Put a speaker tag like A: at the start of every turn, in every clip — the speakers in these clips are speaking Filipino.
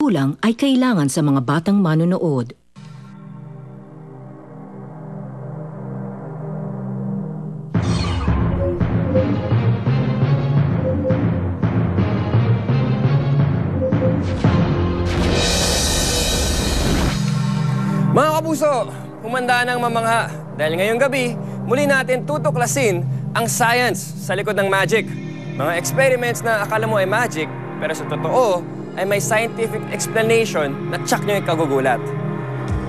A: magulang ay kailangan sa mga batang manonood.
B: Mga kapuso, humanda ng mamangha dahil ngayong gabi, muli natin tutuklasin ang science sa likod ng magic. Mga experiments na akala mo ay magic, pero sa totoo ay may scientific explanation na tsak nyo yung kagugulat.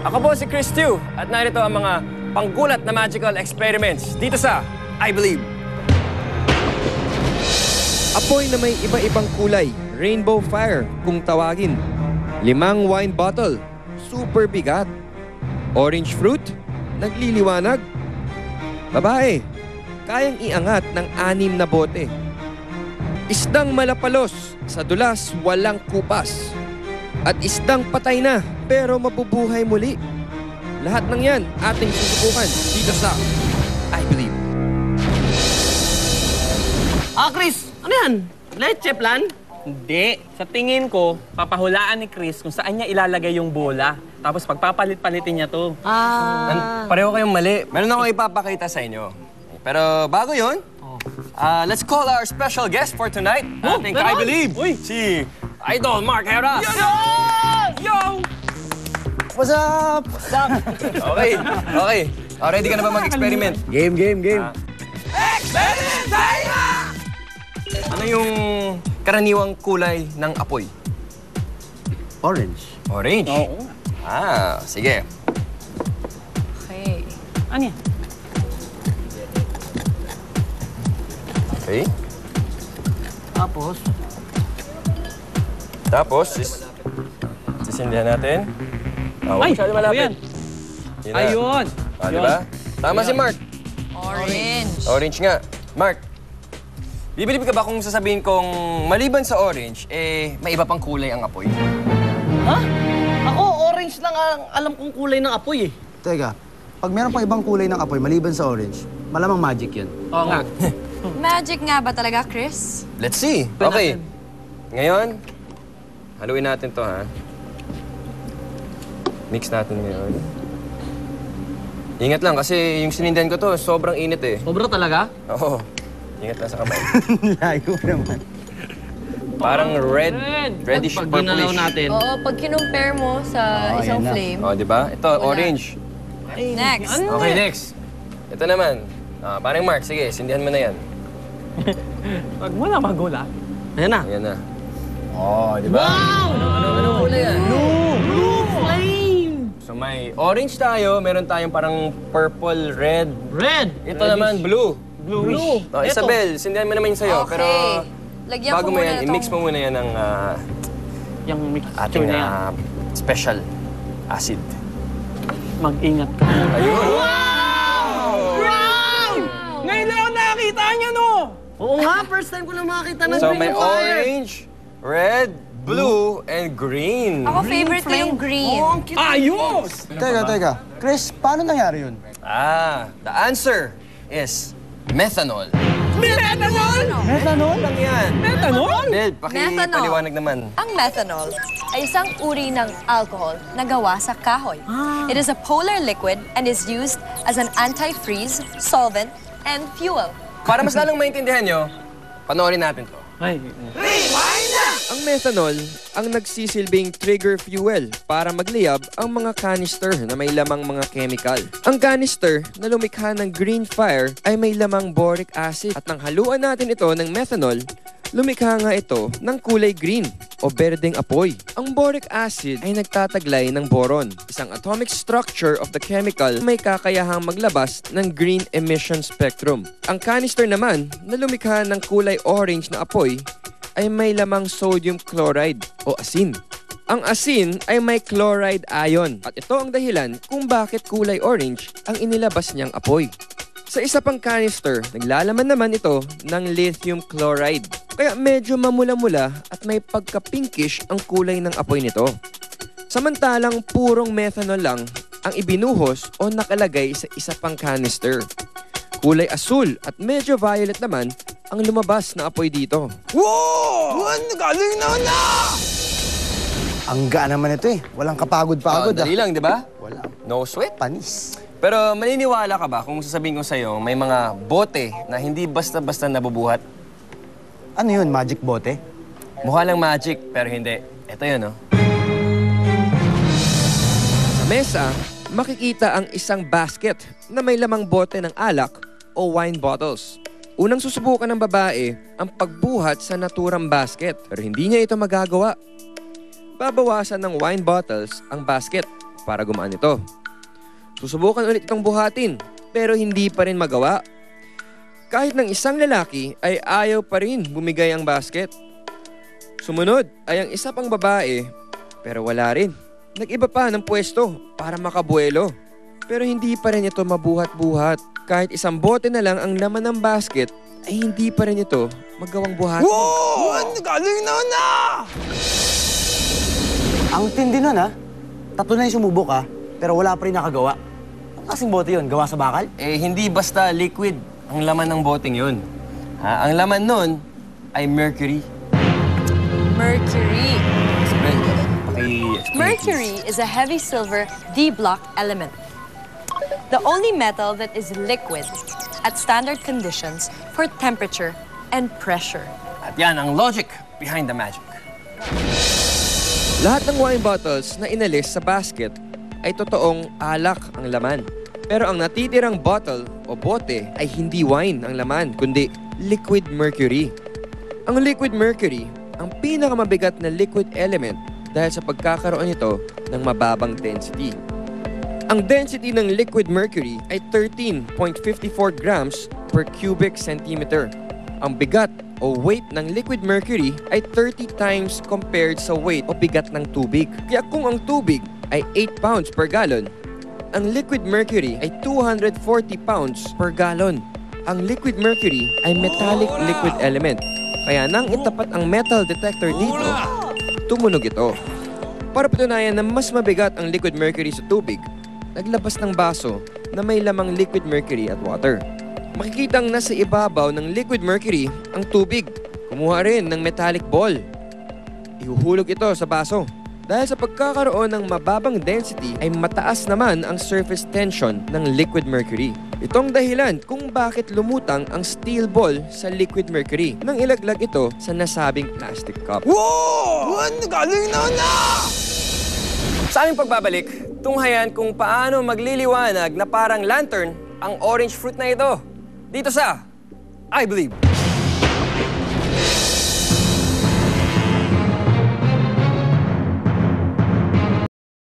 B: Ako po si Chris Tew at narito ang mga panggulat na magical experiments dito sa I Believe.
C: Apoy na may iba-ibang kulay, rainbow fire kung tawagin. 5 wine bottle, super bigat. Orange fruit, nagliliwanag. Babae, kayang iangat ng 6 na bote. Isdang malapalos, sa dulas walang kupas. At isdang patay na, pero mabubuhay muli. Lahat ng yan ating susubukan dito sa I Believe.
D: Chris, ano yan? Leche plan? Hindi. Sa tingin ko, papahulaan ni Chris kung saan niya ilalagay yung bola. Tapos pagpapalit-palitin niya to.
B: Pareho kayong mali. Meron akong ipapakita sa inyo. Pero bago yun, let's call our special guest for tonight. Ating I Believe, si Idol Mark Heras.
D: Yo!
E: What's up?
B: Okay. Ready ka na ba mag-experiment?
E: Game.
B: Experiment tayo! Ano yung karaniwang kulay ng apoy?
E: Orange.
B: Orange?
D: Oo.
B: Sige.
F: Okay.
D: Ano yan?
B: Okay.
D: Tapos?
B: Sisindihan natin.
D: Ay,
B: masyado malapit.
D: yan.
B: Yun na.
D: Ayun.
B: Diba? Tama si Mark.
F: Orange.
B: Orange nga. Mark, bibilib ka ba kung sasabihin kong maliban sa orange, may iba pang kulay ang apoy?
D: Ha? Ako, orange lang ang alam kong kulay ng apoy eh.
E: Teka, pag meron pang ibang kulay ng apoy maliban sa orange, malamang magic yan.
D: Oo nga.
F: Magic nga ba talaga, Chris?
B: Let's see. Okay. Ngayon, haluin natin to, ha? Mix natin ngayon. Ingat lang kasi yung sinindihan ko to, sobrang init eh.
D: Sobra talaga?
B: Oo. Ingat lang sa kamay.
E: Layo naman.
B: Parang reddish
D: Pag ginalaw
B: purplish.
D: natin.
F: Oo, pag kinumpare mo sa isang
E: ayan na.
F: flame.
B: Oh, di ba? Ito,
F: Wala.
B: orange.
F: Next.
D: Ano
B: Okay,
D: eh?
B: next. Ito naman. Parang Mark, sige, sindihan mo na yan.
D: Pag mo na magulat. Ayan na.
B: Ayan na. Oh, di ba?
D: Ano kulay yan? Blue flame!
B: So may orange tayo, meron tayong parang purple, red.
D: Red!
B: Ito naman, blue.
D: Blue.
B: Oh, Isabel, sindihan mo naman yun sa'yo.
F: Okay.
B: Pero
F: Lagyan
B: bago
F: ko
B: mo
F: muna
B: yan, i-mix mo muna yan ng
D: Yung mixture
B: ating
D: na yan.
B: special acid.
D: Mag-ingat ka.
B: Ayun!
D: Ngayon lang ako nakakita niya, no? Oo nga, first time ko lang makakita ng
B: So
D: green
B: may
D: fire.
B: orange, red, blue, and green.
F: Ako favorite ko yung green.
D: Oh, ang cute. Ayos!
E: Teka. Chris, paano nangyari yun?
B: The answer is methanol.
D: Methanol!
E: Methanol?
B: Lang yan.
D: Methanol?
B: Del,
F: Methanol.
B: pakipaliwanag naman.
F: Ang methanol ay isang uri ng alcohol na gawa sa kahoy. It is a polar liquid and is used as an antifreeze, solvent, and fuel.
B: Para mas lalong maintindihan nyo, panoorin natin to.
D: Ay,
C: Ang methanol ang nagsisilbing trigger fuel para magliyab ang mga canister na may lamang mga chemical. Ang canister na lumikha ng green fire ay may lamang boric acid at nang haluan natin ito ng methanol, lumikha nga ito ng kulay green o berdeng apoy. Ang boric acid ay nagtataglay ng boron, isang atomic structure of the chemical na may kakayahang maglabas ng green emission spectrum. Ang canister naman na lumikha ng kulay orange na apoy ay may lamang sodium chloride o asin. Ang asin ay may chloride ion at ito ang dahilan kung bakit kulay orange ang inilabas niyang apoy. Sa isa pang canister, naglalaman naman ito ng lithium chloride. Kaya medyo mamula-mula at may pagka-pinkish ang kulay ng apoy nito. Samantalang purong methanol lang ang ibinuhos o nakalagay sa isa pang canister. Kulay asul at medyo violet naman ang lumabas na apoy dito.
B: Wow! Galing na!
E: Ang gaan naman ito eh. Walang kapagod-pagod
B: Dali lang, di ba?
E: Wala.
B: No sweat.
E: Panis.
B: Pero maniniwala ka ba kung sasabihin ko sa'yo may mga bote na hindi basta-basta nabubuhat?
E: Ano yun, magic bote?
B: Mukha lang magic, pero hindi. Ito yun, oh.
C: Sa mesa, makikita ang isang basket na may lamang bote ng alak o wine bottles. Unang susubukan ng babae ang pagbuhat sa naturang basket, pero hindi niya ito magagawa. Babawasan ng wine bottles ang basket para gumaan ito. Susubukan ulit itong buhatin, pero hindi pa rin magawa. Kahit ng isang lalaki ay ayaw pa rin bumigay ang basket. Sumunod ay ang isa pang babae, pero wala rin. Nag-iba pa ng pwesto para makabuelo. Pero hindi pa rin ito mabuhat-buhat. Kahit isang bote na lang ang laman ng basket, ay hindi pa rin ito magawang buhat.
E: Wow! Ang galing na! Ang tindi nun ha. 3 na yung sumubok ha, pero wala pa rin nakagawa. Ang kasing bote yun, gawa sa bakal?
B: Hindi basta liquid ang laman ng boteng yun. Ang laman nun ay mercury.
F: Mercury.
B: Paki-explain,
F: Mercury is a heavy silver D-block element. The only metal that is liquid at standard conditions for temperature and pressure.
B: At yan ang logic behind the magic.
C: Lahat ng wine bottles na inalis sa basket ay totoong alak ang laman. Pero ang natitirang bottle o bote ay hindi wine ang laman, kundi liquid mercury. Ang liquid mercury ang pinakamabigat na liquid element dahil sa pagkakaroon nito ng mababang density. Ang density ng liquid mercury ay 13.54 grams per cubic centimeter. Ang bigat o weight ng liquid mercury ay 30 times compared sa weight o bigat ng tubig. Kaya kung ang tubig ay 8 pounds per gallon, ang liquid mercury ay 240 pounds per gallon. Ang liquid mercury ay metallic liquid element. Kaya nang itapat ang metal detector dito, tumunog ito. Para patunayan na mas mabigat ang liquid mercury sa tubig, naglabas ng baso na may lamang liquid mercury at water. Makikitang nasa ibabaw ng liquid mercury ang tubig. Kumuha rin ng metallic ball. Ihuhulog ito sa baso. Dahil sa pagkakaroon ng mababang density ay mataas naman ang surface tension ng liquid mercury. Itong dahilan kung bakit lumutang ang steel ball sa liquid mercury nang ilaglag ito sa nasabing plastic cup.
E: Wow! Ang galing na!
B: Sa aming pagbabalik, tunghayan kung paano magliliwanag na parang lantern ang orange fruit na ito. Dito sa I Believe.